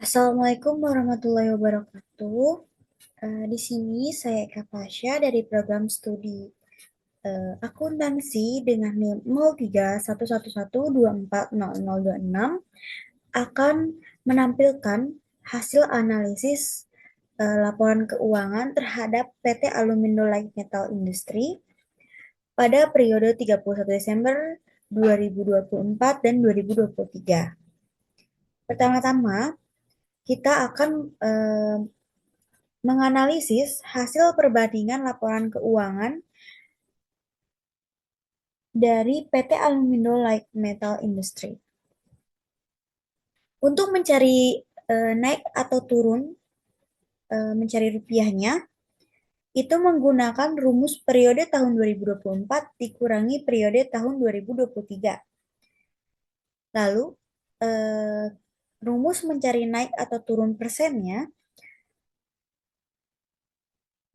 Assalamualaikum warahmatullahi wabarakatuh. Di sini saya Eka Pasha dari program studi akuntansi dengan NIM 0311124026 akan menampilkan hasil analisis laporan keuangan terhadap PT Alumindo Light Metal Industry pada periode 31 Desember 2024 dan 2023. Pertama-tama, kita akan menganalisis hasil perbandingan laporan keuangan dari PT Alumindo Light Metal Industry. Untuk mencari naik atau turun, mencari rupiahnya, itu menggunakan rumus periode tahun 2024 dikurangi periode tahun 2023. Lalu, rumus mencari naik atau turun persennya,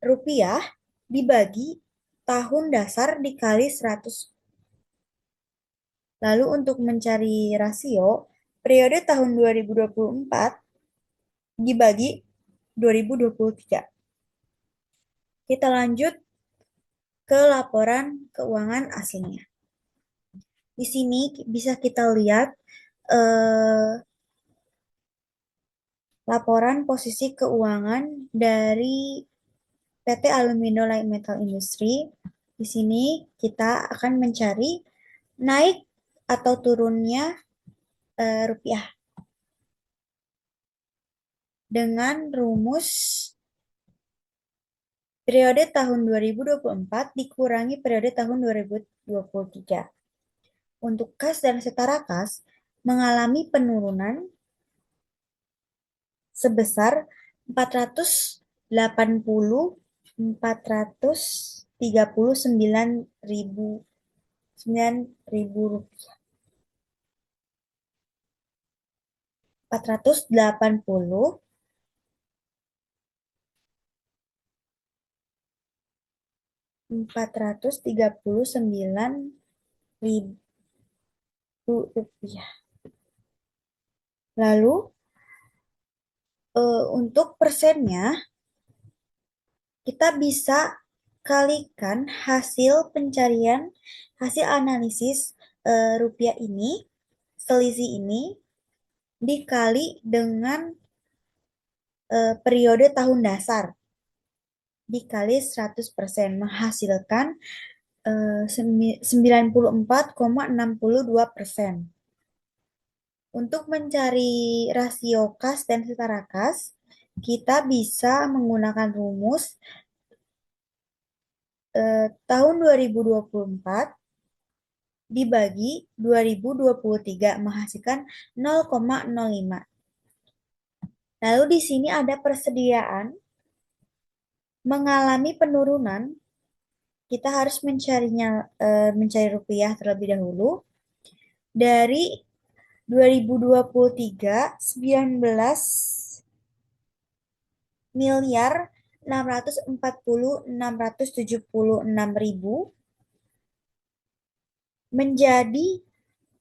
rupiah dibagi tahun dasar dikali 100. Lalu untuk mencari rasio, periode tahun 2024 dibagi 2023. Kita lanjut ke laporan keuangan aslinya. Di sini bisa kita lihat laporan posisi keuangan dari PT Alumindo Light Metal Industry. Di sini kita akan mencari naik atau turunnya rupiah dengan rumus periode tahun 2024 dikurangi periode tahun 2023. Untuk kas dan setara kas mengalami penurunan sebesar 480.439.000 rupiah. 480 439.000 rupiah. Lalu untuk persennya kita bisa kalikan hasil pencarian, hasil analisis rupiah ini, selisih ini dikali dengan periode tahun dasar dikali 100% menghasilkan 94,62%. Untuk mencari rasio kas dan setara kas, kita bisa menggunakan rumus tahun 2024 dibagi 2023 menghasilkan 0,05. Lalu di sini ada persediaan mengalami penurunan. Kita harus mencari rupiah terlebih dahulu. Dari 2023 19.640.676.000 menjadi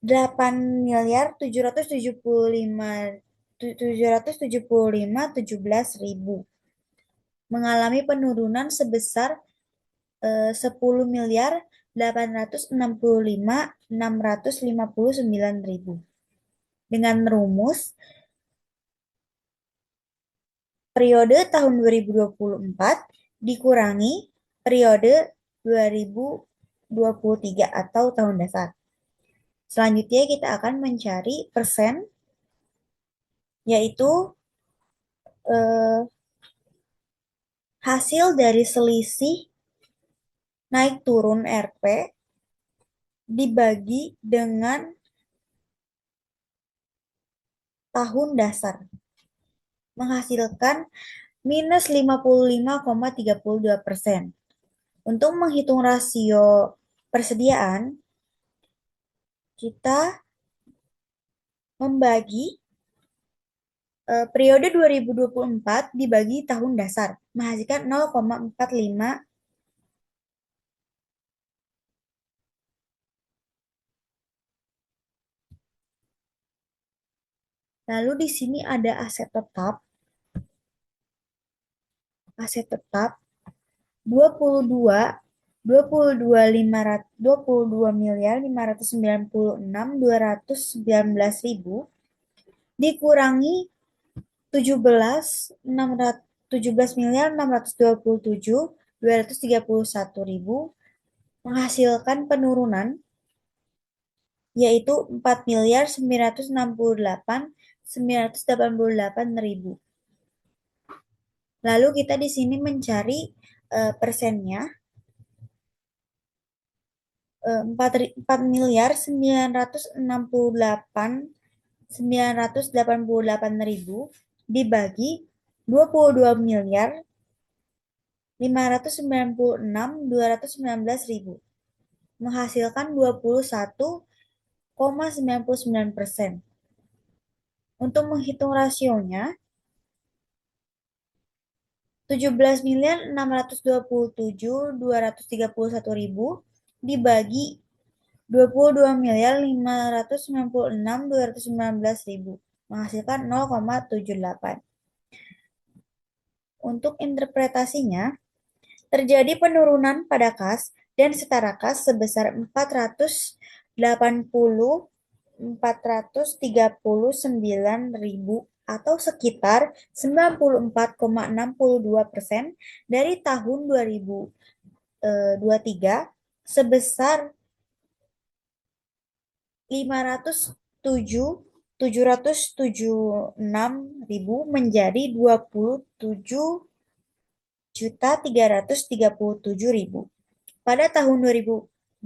8.775.717.000 mengalami penurunan sebesar 10.865.659.000 dengan rumus periode tahun 2024 dikurangi periode 2023 atau tahun dasar. Selanjutnya kita akan mencari persen, yaitu hasil dari selisih naik turun RP dibagi dengan tahun dasar menghasilkan minus 55,32%. Untuk menghitung rasio persediaan, kita membagi periode 2024 dibagi tahun dasar menghasilkan 0,45. Lalu di sini ada aset tetap. Aset tetap 22 22 miliar 596.219.000 dikurangi 17 miliar 627.231.000 menghasilkan penurunan yaitu 4 miliar 968.988.000. Lalu kita di sini mencari persennya. 4 miliar 968.988.000 dibagi 22 miliar 596.219.000 menghasilkan 21,99%. Untuk menghitung rasionya 17 miliar 627.231.000 dibagi 22 miliar 596.219.000 menghasilkan 0,78. Untuk interpretasinya, terjadi penurunan pada kas dan setara kas sebesar 439.000 atau sekitar 94,62% dari tahun 2023 sebesar 507.776.000 menjadi 27.337.000 pada tahun 2024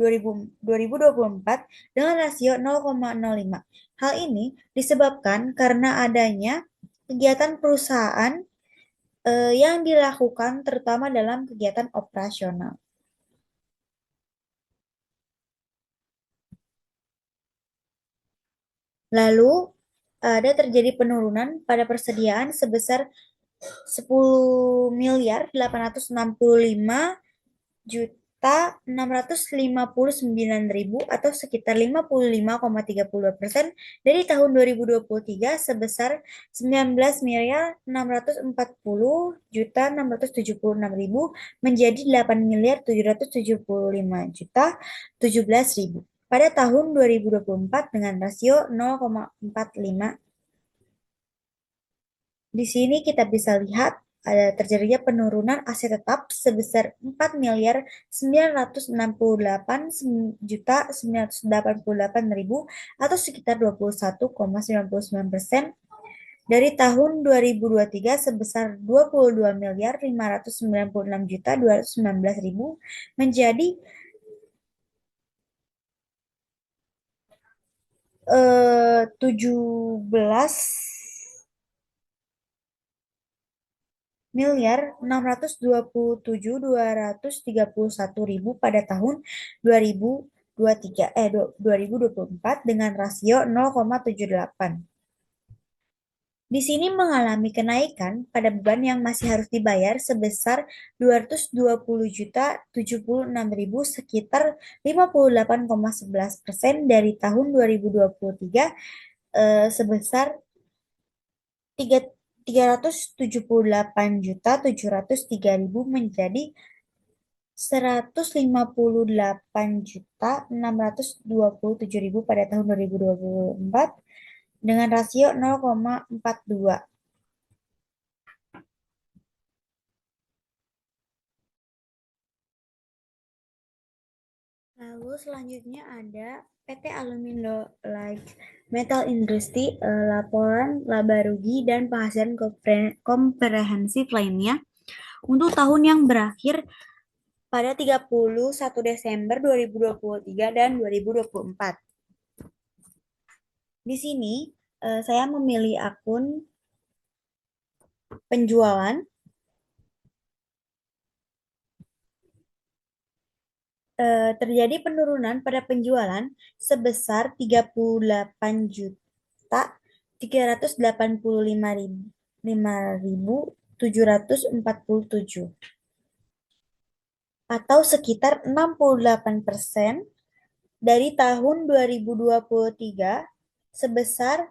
dengan rasio 0,05. Hal ini disebabkan karena adanya kegiatan perusahaan yang dilakukan terutama dalam kegiatan operasional. Lalu ada terjadi penurunan pada persediaan sebesar 10 miliar 865.659.000 atau sekitar 55,32% dari tahun 2023 sebesar 19 miliar 640.676.000 menjadi 8 miliar 775.017.000 pada tahun 2024 dengan rasio 0,45. Di sini kita bisa lihat ada terjadinya penurunan aset tetap sebesar 4 miliar 968.988.000 atau sekitar 21,99% dari tahun 2023 sebesar 22 miliar 596.219.000 menjadi 17 miliar 627.231.000 pada tahun 2024 dengan rasio 0,78. Di sini mengalami kenaikan pada beban yang masih harus dibayar sebesar 220.076.000 sekitar 58,11% dari tahun 2023 sebesar 378.703.000 menjadi 158.627.000 pada tahun 2024 dengan rasio 0,42. Lalu selanjutnya ada PT Alumindo Light Metal Industry, laporan laba rugi dan penghasilan komprehensif lainnya untuk tahun yang berakhir pada 31 Desember 2023 dan 2024. Di sini saya memilih akun penjualan. Terjadi penurunan pada penjualan sebesar 38.385.747 atau sekitar 68% dari tahun 2023 sebesar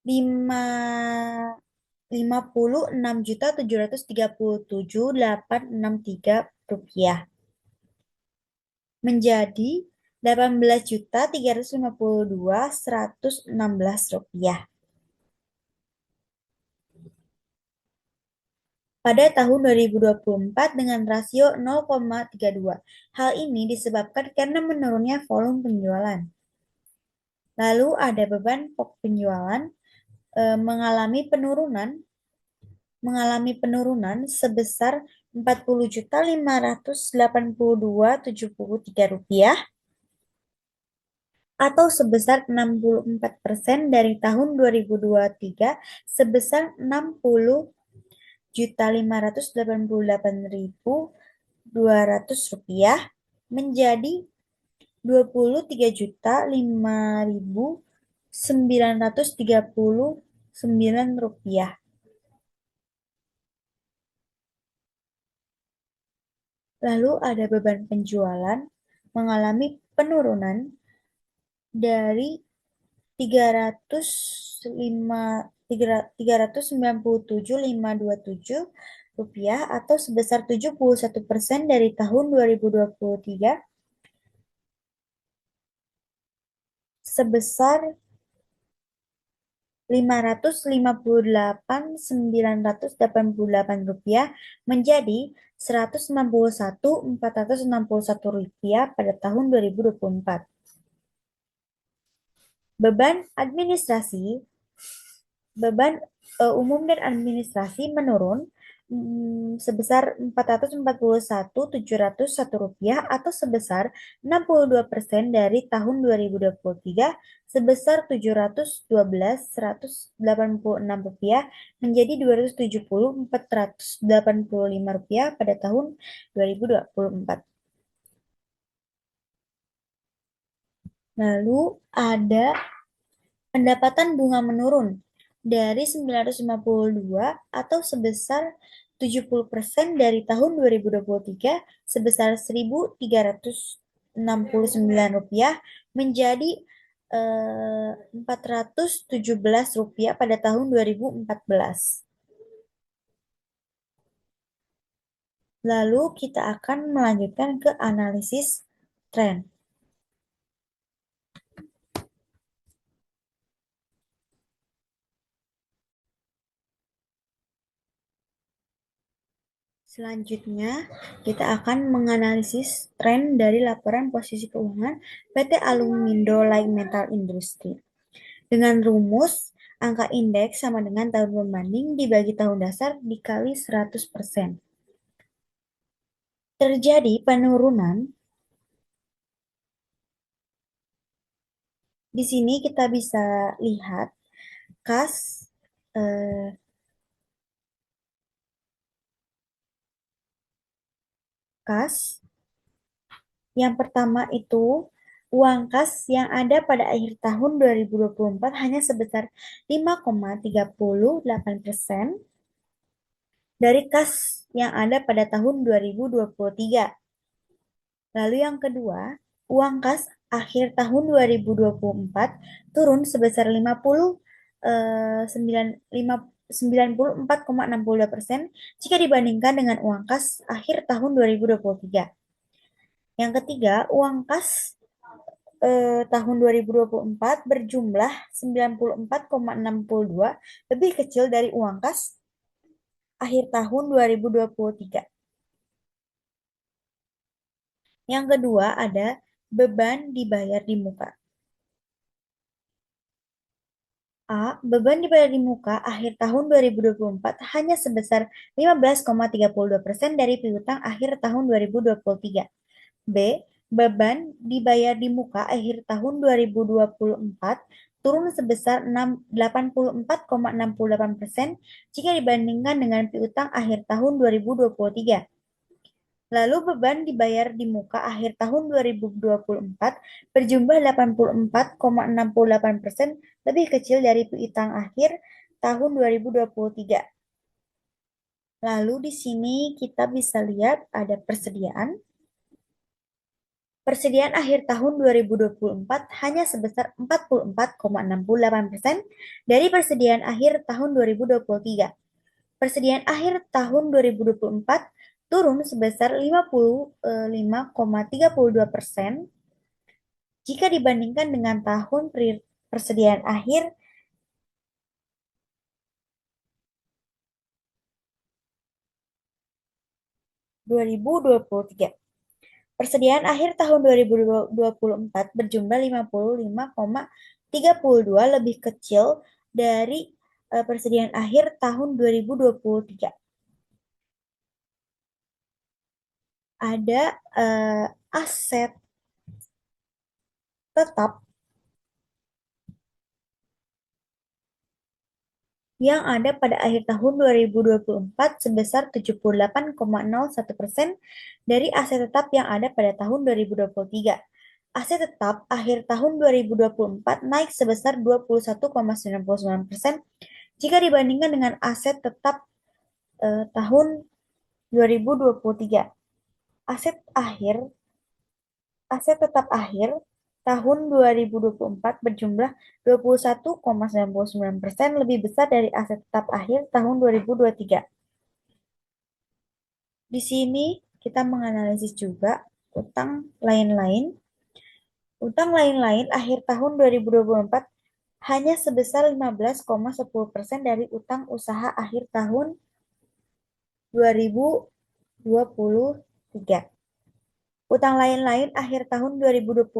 Rp56.737.863 menjadi Rp18.352.116 pada tahun 2024 dengan rasio 0,32. Hal ini disebabkan karena menurunnya volume penjualan. Lalu ada beban penjualan mengalami penurunan sebesar Rp40.582.73 atau sebesar 64% dari tahun 2023 sebesar Rp60.588.200 menjadi Rp23.939. Lalu ada beban penjualan mengalami penurunan dari Rp397.527 atau sebesar 71% dari tahun 2023 sebesar Rp558.988 menjadi Rp161.461 pada tahun 2024. Beban administrasi beban umum dan administrasi menurun sebesar Rp441.701 atau sebesar 62% dari tahun 2023 sebesar Rp712.186 menjadi Rp270.485 pada tahun 2024. Lalu ada pendapatan bunga menurun dari 952 atau sebesar 70% dari tahun 2023 sebesar Rp1.369 menjadi Rp417 pada tahun 2014. Lalu kita akan melanjutkan ke analisis tren. Selanjutnya, kita akan menganalisis tren dari laporan posisi keuangan PT Alumindo Light Metal Industry. Dengan rumus, angka indeks sama dengan tahun pembanding dibagi tahun dasar dikali 100%. Terjadi penurunan. Di sini kita bisa lihat kas eh, kas yang pertama itu uang kas yang ada pada akhir tahun 2024 hanya sebesar 5,38% dari kas yang ada pada tahun 2023. Lalu yang kedua, uang kas akhir tahun 2024 turun sebesar 94,62% jika dibandingkan dengan uang kas akhir tahun 2023. Yang ketiga, uang kas tahun 2024 berjumlah 94,62 lebih kecil dari uang kas akhir tahun 2023. Yang kedua ada beban dibayar di muka. A. Beban dibayar di muka akhir tahun 2024 hanya sebesar 15,32% dari piutang akhir tahun 2023. B. Beban dibayar di muka akhir tahun 2024 turun sebesar 84,68% jika dibandingkan dengan piutang akhir tahun 2023. Lalu beban dibayar di muka akhir tahun 2024 berjumlah 84,68% lebih kecil dari piutang akhir tahun 2023. Lalu di sini kita bisa lihat ada persediaan, Persediaan akhir tahun 2024 hanya sebesar 44,68% dari persediaan akhir tahun 2023. Persediaan akhir tahun 2024 turun sebesar 55,32% jika dibandingkan dengan tahun persediaan akhir 2023. Persediaan akhir tahun 2024 berjumlah 55,32 lebih kecil dari persediaan akhir tahun 2023. Ada aset tetap yang ada pada akhir tahun 2024 sebesar 78,01% dari aset tetap yang ada pada tahun 2023. Aset tetap akhir tahun 2024 naik sebesar 21,99% jika dibandingkan dengan aset tetap tahun 2023. Aset akhir Aset tetap akhir tahun 2024 berjumlah 21,99% lebih besar dari aset tetap akhir tahun 2023. Di sini kita menganalisis juga utang lain-lain. Utang lain-lain akhir tahun 2024 hanya sebesar 15,10% dari utang usaha akhir tahun 2023. Utang lain-lain akhir tahun 2024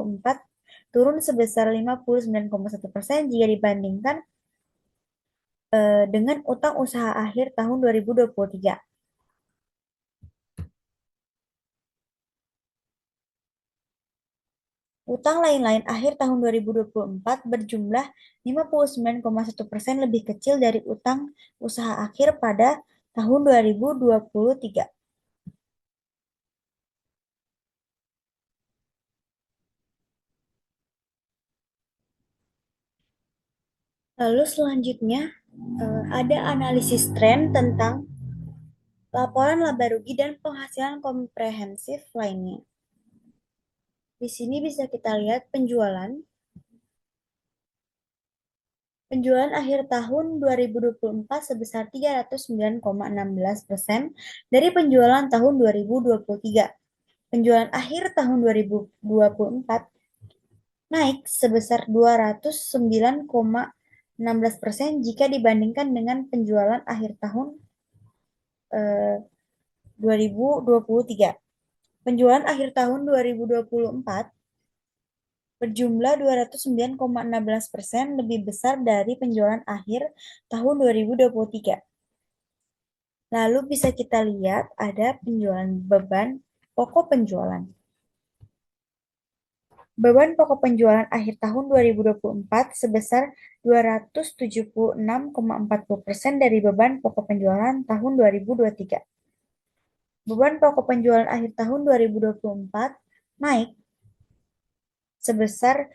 turun sebesar 59,1% jika dibandingkan dengan utang usaha akhir tahun 2023. Utang lain-lain akhir tahun 2024 berjumlah 59,1% lebih kecil dari utang usaha akhir pada tahun 2023. Lalu selanjutnya ada analisis tren tentang laporan laba rugi dan penghasilan komprehensif lainnya. Di sini bisa kita lihat penjualan. Penjualan akhir tahun 2024 sebesar 309,16% dari penjualan tahun 2023. Penjualan akhir tahun 2024 naik sebesar 209,16% jika dibandingkan dengan penjualan akhir tahun 2023. Penjualan akhir tahun 2024 berjumlah 209,16% lebih besar dari penjualan akhir tahun 2023. Lalu bisa kita lihat ada penjualan beban pokok penjualan. Beban pokok penjualan akhir tahun 2024 sebesar 276,40% dari beban pokok penjualan tahun 2023. Beban pokok penjualan akhir tahun 2024 naik sebesar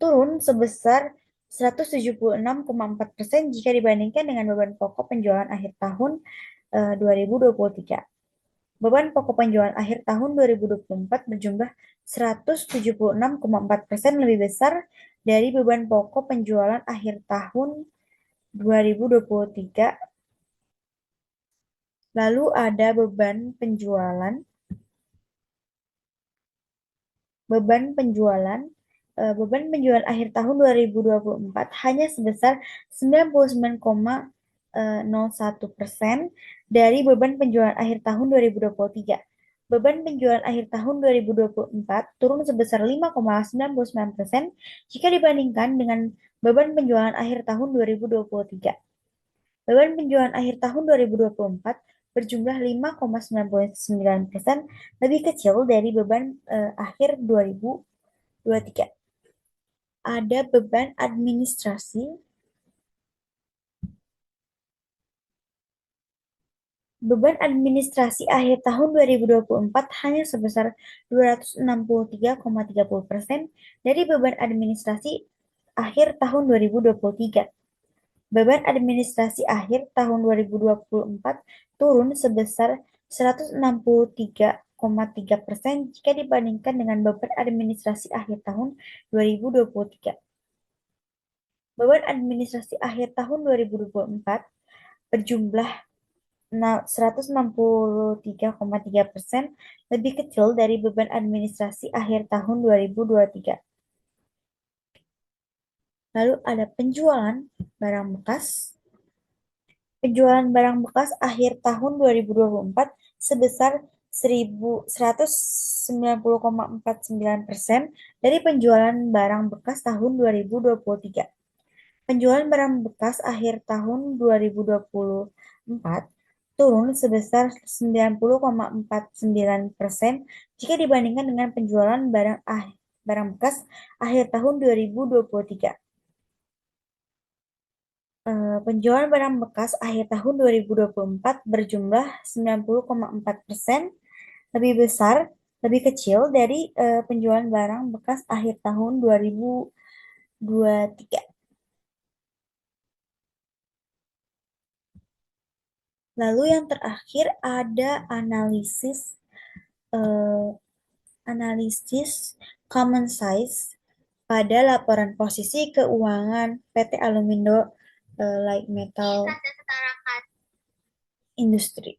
turun sebesar 176,4% jika dibandingkan dengan beban pokok penjualan akhir tahun 2023. Beban pokok penjualan akhir tahun 2024 berjumlah 176,4% lebih besar dari beban pokok penjualan akhir tahun 2023. Lalu ada beban penjualan. Beban penjualan Beban penjualan akhir tahun 2024 hanya sebesar 99,01% dari beban penjualan akhir tahun 2023. Beban penjualan akhir tahun 2024 turun sebesar 5,99% jika dibandingkan dengan beban penjualan akhir tahun 2023. Beban penjualan akhir tahun 2024 berjumlah 5,99% lebih kecil dari beban akhir 2023. Ada beban administrasi. Beban administrasi akhir tahun 2024 hanya sebesar 263,30% dari beban administrasi akhir tahun 2023. Beban administrasi akhir tahun 2024 turun sebesar 163,30% 4,3% jika dibandingkan dengan beban administrasi akhir tahun 2023. Beban administrasi akhir tahun 2024 berjumlah 163,3% lebih kecil dari beban administrasi akhir tahun 2023. Lalu ada penjualan barang bekas. Penjualan barang bekas akhir tahun 2024 sebesar 190,49% dari penjualan barang bekas tahun 2023. Penjualan barang bekas akhir tahun 2024 turun sebesar 90,49% jika dibandingkan dengan penjualan barang bekas akhir tahun 2023. Penjualan barang bekas akhir tahun 2024 berjumlah 90,4% lebih besar, lebih kecil dari penjualan barang bekas akhir tahun 2023. Lalu yang terakhir ada eh, analisis common size pada laporan posisi keuangan PT Alumindo Light Metal Industri.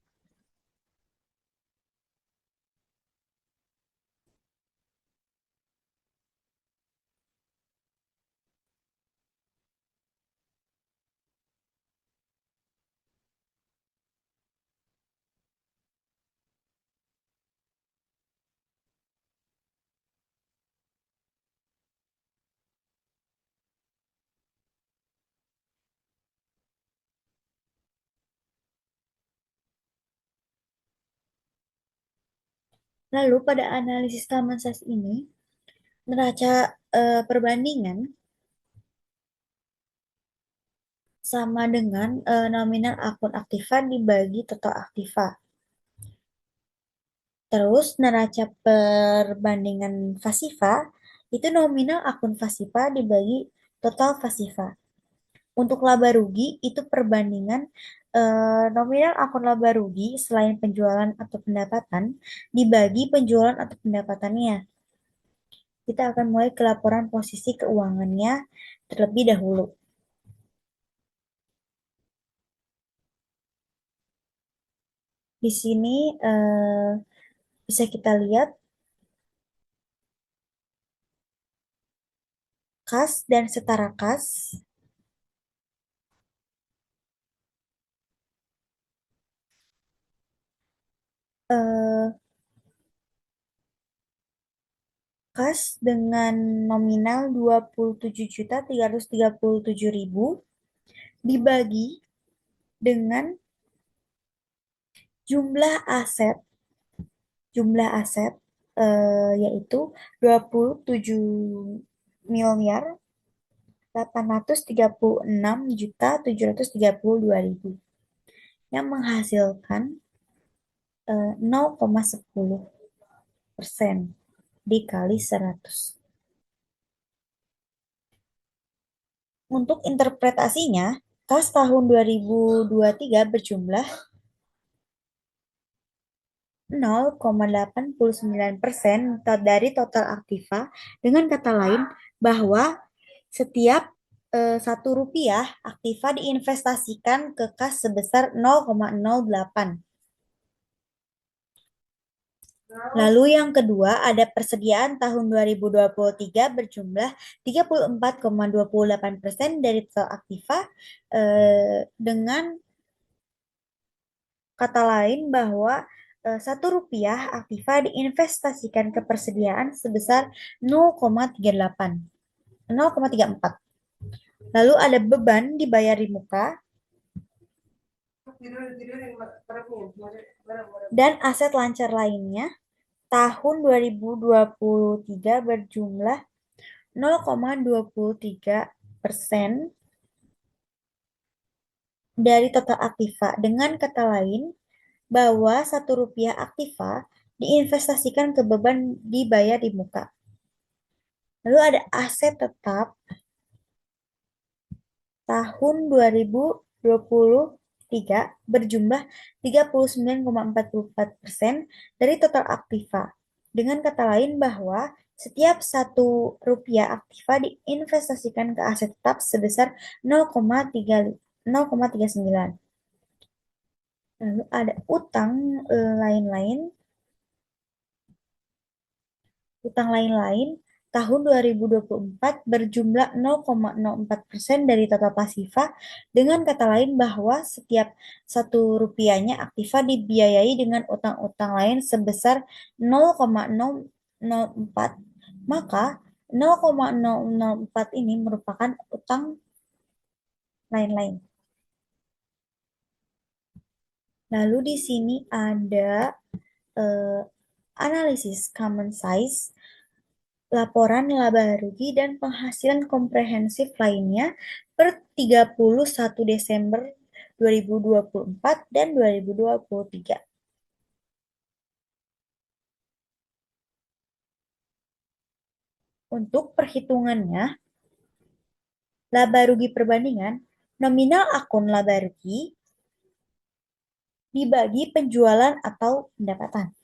Lalu pada analisis common size ini, neraca perbandingan sama dengan nominal akun aktiva dibagi total aktiva. Terus neraca perbandingan pasiva itu nominal akun pasiva dibagi total pasiva. Untuk laba rugi itu perbandingan nominal akun laba rugi selain penjualan atau pendapatan dibagi penjualan atau pendapatannya. Kita akan mulai ke laporan posisi keuangannya terlebih dahulu. Di sini bisa kita lihat kas dan setara kas. eh, Kas dengan nominal 27.337.000 dibagi dengan jumlah aset yaitu 27.836.732.000 yang menghasilkan 0,10% dikali 100. Untuk interpretasinya, kas tahun 2023 berjumlah 0,89% dari total aktiva. Dengan kata lain, bahwa setiap Rp1 aktiva diinvestasikan ke kas sebesar 0,08. Lalu yang kedua ada persediaan tahun 2023 berjumlah 34,28% dari total aktiva, dengan kata lain bahwa Rp1 aktiva diinvestasikan ke persediaan sebesar 0,38, 0,34. Lalu ada beban dibayar di muka dan aset lancar lainnya tahun 2023 berjumlah 0,23% dari total aktiva. Dengan kata lain, bahwa Rp1 aktiva diinvestasikan ke beban dibayar di muka. Lalu ada aset tetap tahun 2023 tiga berjumlah 39,44% dari total aktiva. Dengan kata lain bahwa setiap satu rupiah aktiva diinvestasikan ke aset tetap sebesar 0,39. Lalu ada utang lain-lain. Utang lain-lain tahun 2024 berjumlah 0,04% dari total pasifa, dengan kata lain bahwa setiap satu rupiahnya aktiva dibiayai dengan utang-utang lain sebesar 0,004, maka 0,004 ini merupakan utang lain-lain. Lalu di sini ada eh, analisis common size, laporan laba rugi dan penghasilan komprehensif lainnya per 31 Desember 2024 dan 2023. Untuk perhitungannya, laba rugi perbandingan nominal akun laba rugi dibagi penjualan atau pendapatan.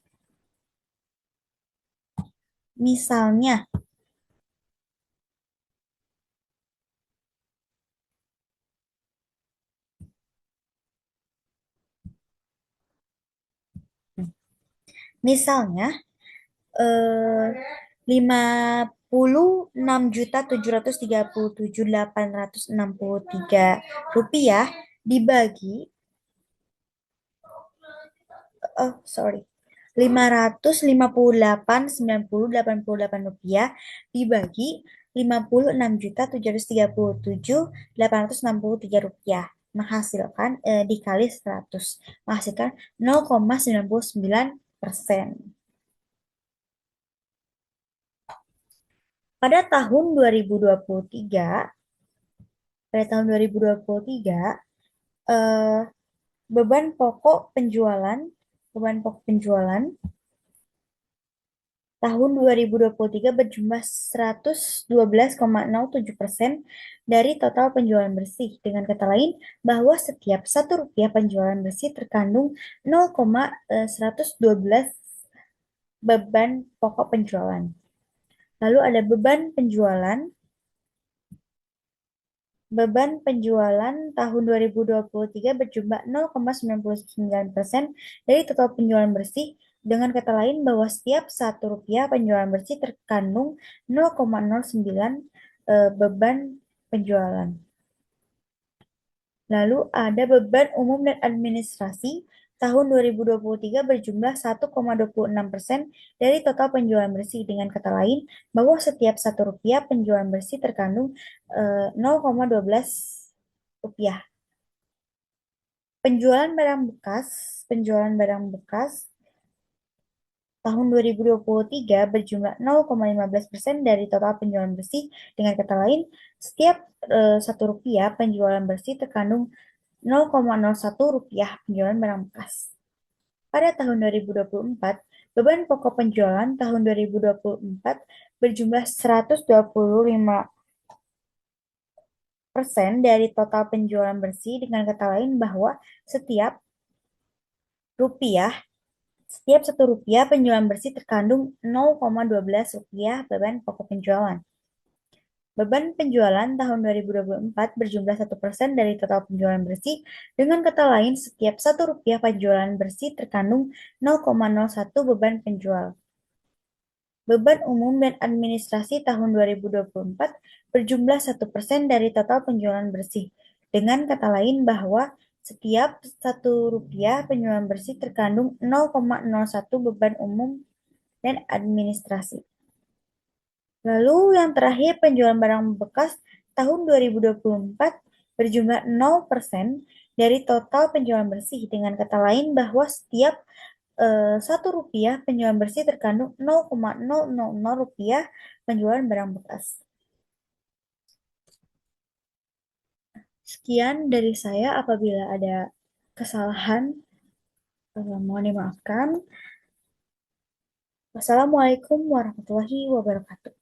Misalnya, misalnya eh, 56.737.863 rupiah dibagi, oh sorry, 558.90.88 rupiah dibagi 56.737.863 rupiah menghasilkan dikali 100 menghasilkan 0,99%. Pada tahun 2023, eh, beban pokok penjualan beban pokok penjualan tahun 2023 berjumlah 112,07% dari total penjualan bersih. Dengan kata lain, bahwa setiap satu rupiah penjualan bersih terkandung 0,112 beban pokok penjualan. Lalu ada beban penjualan tahun 2023 berjumlah 0,99% dari total penjualan bersih. Dengan kata lain bahwa setiap satu rupiah penjualan bersih terkandung 0,09 beban penjualan. Lalu ada beban umum dan administrasi tahun 2023 berjumlah 1,26% dari total penjualan bersih. Dengan kata lain, bahwa setiap satu rupiah penjualan bersih terkandung 0,12 rupiah. Penjualan barang bekas tahun 2023 berjumlah 0,15% dari total penjualan bersih. Dengan kata lain, setiap satu rupiah penjualan bersih terkandung 0,01 rupiah penjualan barang bekas. Pada tahun 2024, beban pokok penjualan tahun 2024 berjumlah 125% dari total penjualan bersih. Dengan kata lain bahwa setiap rupiah setiap satu rupiah penjualan bersih terkandung 0,12 rupiah beban pokok penjualan. Beban penjualan tahun 2024 berjumlah 1% dari total penjualan bersih. Dengan kata lain, setiap satu rupiah penjualan bersih terkandung 0,01 beban penjual. Beban umum dan administrasi tahun 2024 berjumlah 1% dari total penjualan bersih. Dengan kata lain bahwa setiap satu rupiah penjualan bersih terkandung 0,01 beban umum dan administrasi. Lalu yang terakhir penjualan barang bekas tahun 2024 berjumlah 0% dari total penjualan bersih. Dengan kata lain bahwa setiap satu rupiah penjualan bersih terkandung 0,000 rupiah penjualan barang bekas. Sekian dari saya, apabila ada kesalahan, mohon dimaafkan. Wassalamualaikum warahmatullahi wabarakatuh.